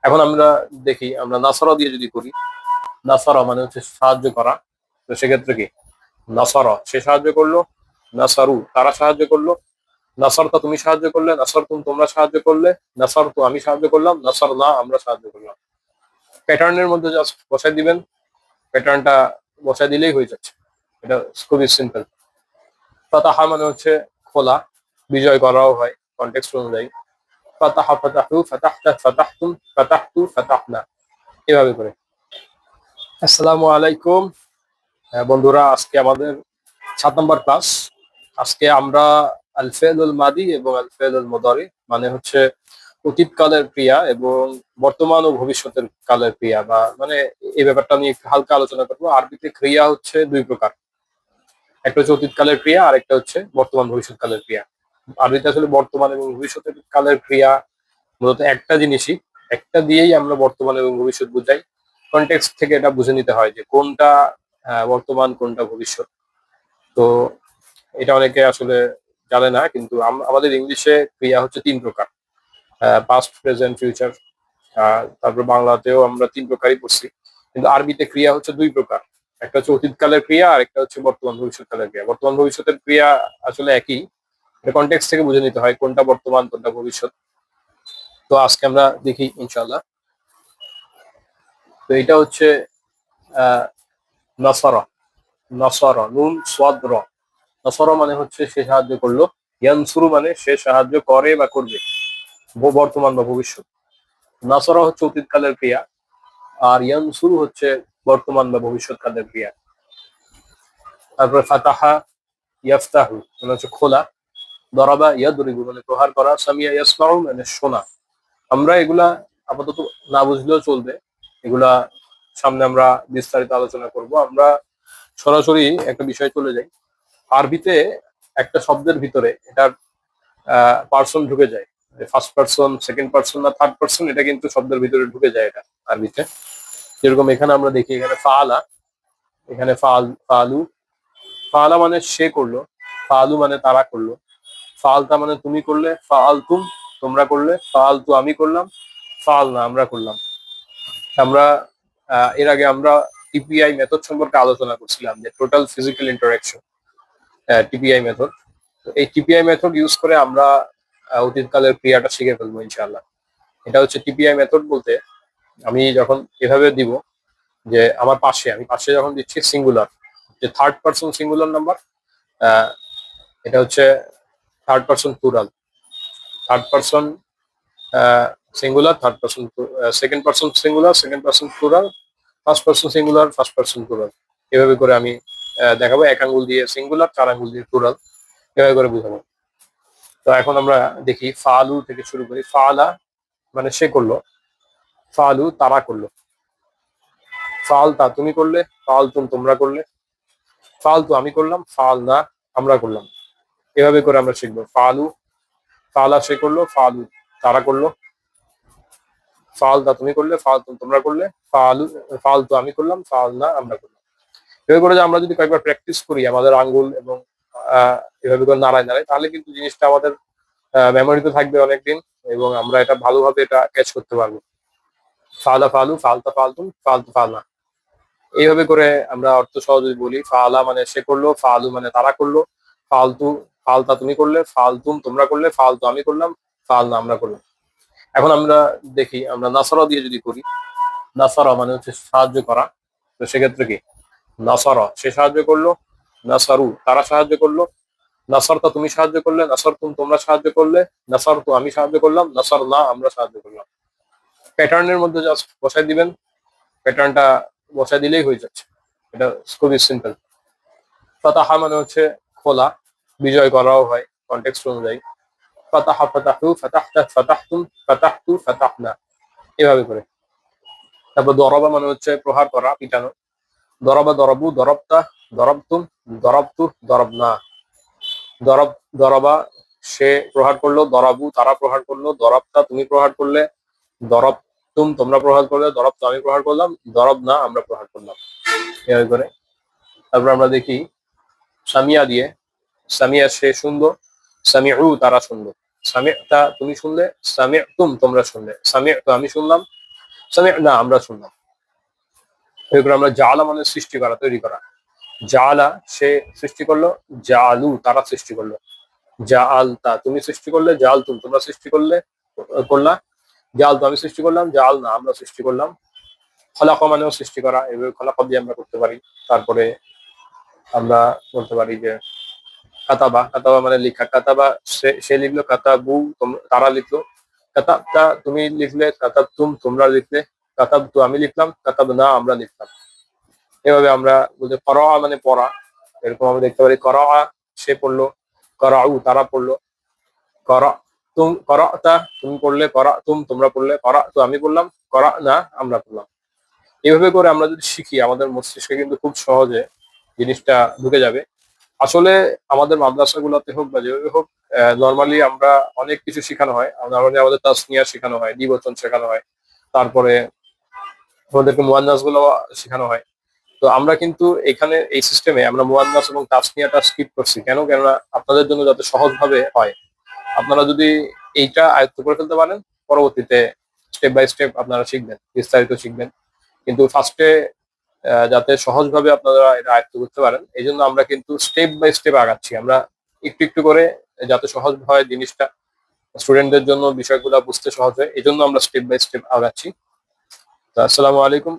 এখন আমরা দেখি আমরা নাসারা দিয়ে যদি করি। নাসারা মানে হচ্ছে সাহায্য করা। তো সেক্ষেত্রে কি নাসারা সে সাহায্য করলো, নাসারু তারা সাহায্য করলো, নাসারতা তুমি সাহায্য করলে, নাসারতুম তোমরা সাহায্য করলে, নাসারতু আমি সাহায্য করলাম, নাসারনা আমরা সাহায্য করলাম। প্যাটার্নের মধ্যে জাস্ট বসাই দিবেন, প্যাটার্নটা বসাই দিলেই হয়ে যাচ্ছে। এটা খুবই সিম্পল। ফাতাহা মানে হচ্ছে খোলা, বিজয় করাও হয় কনটেক্সট অনুযায়ী। ফাতাহা ফাতাহু, ফাতাহতা ফাতাহতুম, ফাতাহতু ফাতাহনা, এভাবে করে। আসসালামু আলাইকুম বন্ধুরা, আজকে আমাদের 7 নম্বর ক্লাস। আজকে আমরা আল ফেলুল মাদি এবং আল ফেলুল মুদারি মানে হচ্ছে অতীতকালের ক্রিয়া এবং বর্তমান ও ভবিষ্যতের কালের ক্রিয়া বা মানে এই ব্যাপারটা নিয়ে একটু হালকা আলোচনা করবো। আরবিতে ক্রিয়া হচ্ছে দুই প্রকার, একটা হচ্ছে অতীতকালের ক্রিয়া আর একটা হচ্ছে বর্তমান ভবিষ্যৎ কালের ক্রিয়া। আরবিতে আসলে বর্তমান এবং ভবিষ্যতের কালের ক্রিয়া মূলত একটা জিনিসই, একটা দিয়েই আমরা বর্তমান এবং ভবিষ্যৎ বুঝাই। কনটেক্সট থেকে এটা বুঝে নিতে হয় যে কোনটা বর্তমান কোনটা ভবিষ্যৎ। তো এটা অনেকে আসলে জানে না, কিন্তু আমাদের ইংলিশে ক্রিয়া হচ্ছে 3 প্রকার, পাস্ট প্রেজেন্ট ফিউচার। তারপর বাংলাতেও আমরা 3 প্রকারই পড়ছি, কিন্তু আরবিতে ক্রিয়া হচ্ছে 2 প্রকার, একটা হচ্ছে অতীতকালের ক্রিয়া আর একটা হচ্ছে বর্তমান ভবিষ্যৎকালের ক্রিয়া। বর্তমান ভবিষ্যতের ক্রিয়া আসলে একই, এটা কনটেক্সট থেকে বুঝে নিতে হয় কোনটা বর্তমান কোনটা ভবিষ্যৎ। তো আজকে আমরা দেখি ইনশাআল্লাহ। তো এটা হচ্ছে আহ নাসারা, নাসারা নুন সাদ র। নাসারা মানে হচ্ছে সে সাহায্য করলো, ইয়ানসুরু মানে সে সাহায্য করে বা করবে, বর্তমান বা ভবিষ্যৎ। নাসারা হচ্ছে অতীতকালের ক্রিয়া আর ইয়ানসুরু হচ্ছে বর্তমান বা ভবিষ্যৎকালের ক্রিয়া। তারপরে ফাতাহা ইয়াফতাহু মানে হচ্ছে খোলা, দরাবা ইয়াদরিবু মানে প্রহার করা, সামিয়া ইয়াসমাউ মানে শোনা। আমরা এগুলা আপাতত না বুঝলেও চলবে, এগুলা সামনে আমরা বিস্তারিত আলোচনা করব। আমরা সরাসরি একটা বিষয় চলে যাই। আরবিতে একটা শব্দের ভিতরে এটার পার্সন ঢুকে যায়, ফার্স্ট পার্সন সেকেন্ড পার্সন না থার্ড পার্সন, এটা কিন্তু শব্দের ভিতরে ঢুকে যায় এটা আরবিতে। যেরকম এখানে আমরা দেখি, এখানে ফাআলা, এখানে ফাআলু। ফাআলা মানে সে করলো, ফাআলু মানে তারা করলো, ফাআলতা মানে তুমি করলে, ফাআলতুম তোমরা করলে, ফাআলতু আমি করলাম, ফাআলনা আমরা করলাম। আমরা এর আগে আমরা টিপিআই মেথড সম্পর্কে আলোচনা করছিলাম, যে total physical interaction, TPI method. তো এই টিপিআই মেথড ইউজ করে আমরা অতীতকালের ক্রিয়াটা শিখে ফেলবো ইনশাআল্লাহ। এটা হচ্ছে টিপিআই মেথড বলতে, আমি যখন এভাবে দিব যে আমার পাশে, আমি পাশে যখন দিচ্ছি সিঙ্গুলার, যে থার্ড পার্সন সিঙ্গুলার নাম্বার, এটা হচ্ছে third person plural. Third person singular, third person second person singular, second person plural, first person singular, first person plural. এভাবে করে আমি দেখাবো, 1 আঙ্গুল দিয়ে সিঙ্গুলার, 4 আঙ্গুল দিয়ে প্লুরাল, এভাবে করে বুঝাবো। তো এখন আমরা দেখি, ফাআলু থেকে শুরু করি। ফাআলা মানে সে করলো, ফাআলু তারা করলো, ফাআলতা তুমি করলে, ফাআলতুম তোমরা করলে, ফাআলতু আমি করলাম, ফাআলনা আমরা করলাম। এভাবে করে আমরা শিখবো। ফাআলু, ফাআলা সে করলো, ফাআলু তারা করলো, ফাআলতা তুমি করলে, ফাআলতুম তোমরা করলে, ফাআলতু আমি করলাম, ফাআলনা আমরা করলাম। এভাবে করে যে আমরা যদি কয়েকবার প্র্যাকটিস করি আমাদের আঙ্গুল এবং এভাবে করে নাড়ায় নাড়ায়, তাহলে কিন্তু জিনিসটা আমাদের মেমোরিতে থাকবে অনেকদিন এবং আমরা এটা ভালোভাবে এটা ক্যাচ করতে পারবো। ফাআলা ফাআলু, ফাআলতা ফাআলতুম, ফাআলতু ফাআলনা। এইভাবে করে আমরা অর্থ সহজে বলি। ফাআলা মানে সে করলো, ফাআলু মানে তারা করলো, ফাআলতু ফাআলতা তুমি করলে, ফাআলতুম তোমরা করলে, ফাআলতু আমি করলাম, ফাআলনা আমরা করলাম। এখন আমরা দেখি আমরা নাসারা দিয়ে যদি করি। নাসারা মানে হচ্ছে সাহায্য করা। তো সেক্ষেত্রে কি নাসারা সে সাহায্য করলো, নাসারু তারা সাহায্য করলো, নাসারতা তুমি সাহায্য করলে, নাসারতুম তোমরা সাহায্য করলে, নাসারতু আমি সাহায্য করলাম, নাসারনা আমরা সাহায্য করলাম। প্যাটার্নের মধ্যে জাস্ট বসাই দিবেন, প্যাটার্নটা বসাই দিলেই হয়ে যাচ্ছে। এটা খুবই সিম্পল। ফাতাহা মানে হচ্ছে খোলা, বিজয় করাও হয় কনটেক্সট অনুযায়ী। ফাতাহা ফাতাহু, ফাতাহতা ফাতাহতুম, ফাতাহতু ফাতাহনা, এভাবে করে। তারপর দরবা মানে হচ্ছে প্রহার করা, পিটানো। দরবা দরবু, দরবতা দরবতুম, দরবতু দরবনা। দরব দরবা সে প্রহার করলো, দরাবু তারা প্রহার করলো, দরবতা তুমি প্রহার করলে, দরবতুম তোমরা প্রহার করলে, দরবতু আমি প্রহার করলাম, দরবনা আমরা প্রহার করলাম, এভাবে করে। তারপর আমরা দেখি সামিয়া দিয়ে। সামিয়া সে শুনলো, সামিউ তারা শুনলো, সামিতা তুমি শুনলে, সামিতুম তোমরা শুনলে, সামিতু আমি শুনলাম, সামি'না আমরা শুনলাম। এরপর আমরা জাআলা মানে সৃষ্টি করা, তৈরি করা। জাআলা সে সৃষ্টি করলো, জাআলু তারা সৃষ্টি করলো, জাআলতা তুমি সৃষ্টি করলে, জাআলতুম তোমরা সৃষ্টি করলা, জাআলতু আমি সৃষ্টি করলাম, জাআলনা আমরা সৃষ্টি করলাম। খলাকা মানেও সৃষ্টি করা, এভাবে খলাকা দিয়ে আমরা করতে পারি। তারপরে আমরা বলতে পারি যে কাতাবা, কাতাবা মানে লেখা, কাতাবা সে লিখলো, কাতাবু তারা লিখলো, কাতাবতা তুমি লিখলে, কাতাবতুম তোমরা লিখলে, কাতাবতু আমি লিখলাম, কাতাবনা আমরা লিখলাম। এভাবে আমরা বলতে করা মানে পড়া, এরকম আমরা দেখতে পারি করা সে পড়লো, করাউ তারা পড়লো, করা তুম করাতা তুমি পড়লে, করা তুম তোমরা পড়লে, করা তো আমি বললাম, করা না আমরা পড়লাম। এভাবে করে আমরা যদি শিখি আমাদের মস্তিষ্কে কিন্তু খুব সহজে জিনিসটা ঢুকে যাবে। আসলে আমাদের মাদ্রাসাগুলোতে হোক বা যেভাবে হোক, নর্মালি আমরা অনেক কিছু শেখানো হয়। নর্মালি আমাদের তাসনিয়া শেখানো হয়, দ্বিবচন শেখানো হয়, তারপরে আমাদেরকে মুয়ান্নাস গুলো শেখানো হয়। তো আমরা কিন্তু এখানে এই সিস্টেমে আমরা মুয়ান্নাস এবং তাসনিয়াটা স্কিপ করছি কেন? কেননা আপনাদের জন্য যাতে সহজভাবে হয়। আপনারা যদি এইটা আয়ত্ত করে ফেলতে পারেন, পরবর্তীতে স্টেপ বাই স্টেপ আপনারা শিখবেন, বিস্তারিত শিখবেন। কিন্তু ফার্স্টে যাতে সহজভাবে আপনারা এটা আয়ত্ত করতে পারেন, এই জন্য আমরা কিন্তু স্টেপ বাই স্টেপ আগাচ্ছি। আমরা একটু একটু করে যাতে সহজ হয় জিনিসটা, স্টুডেন্টদের জন্য বিষয়গুলো বুঝতে সহজ হয়, এই জন্য আমরা স্টেপ বাই স্টেপ আগাচ্ছি। তো আসসালামু আলাইকুম।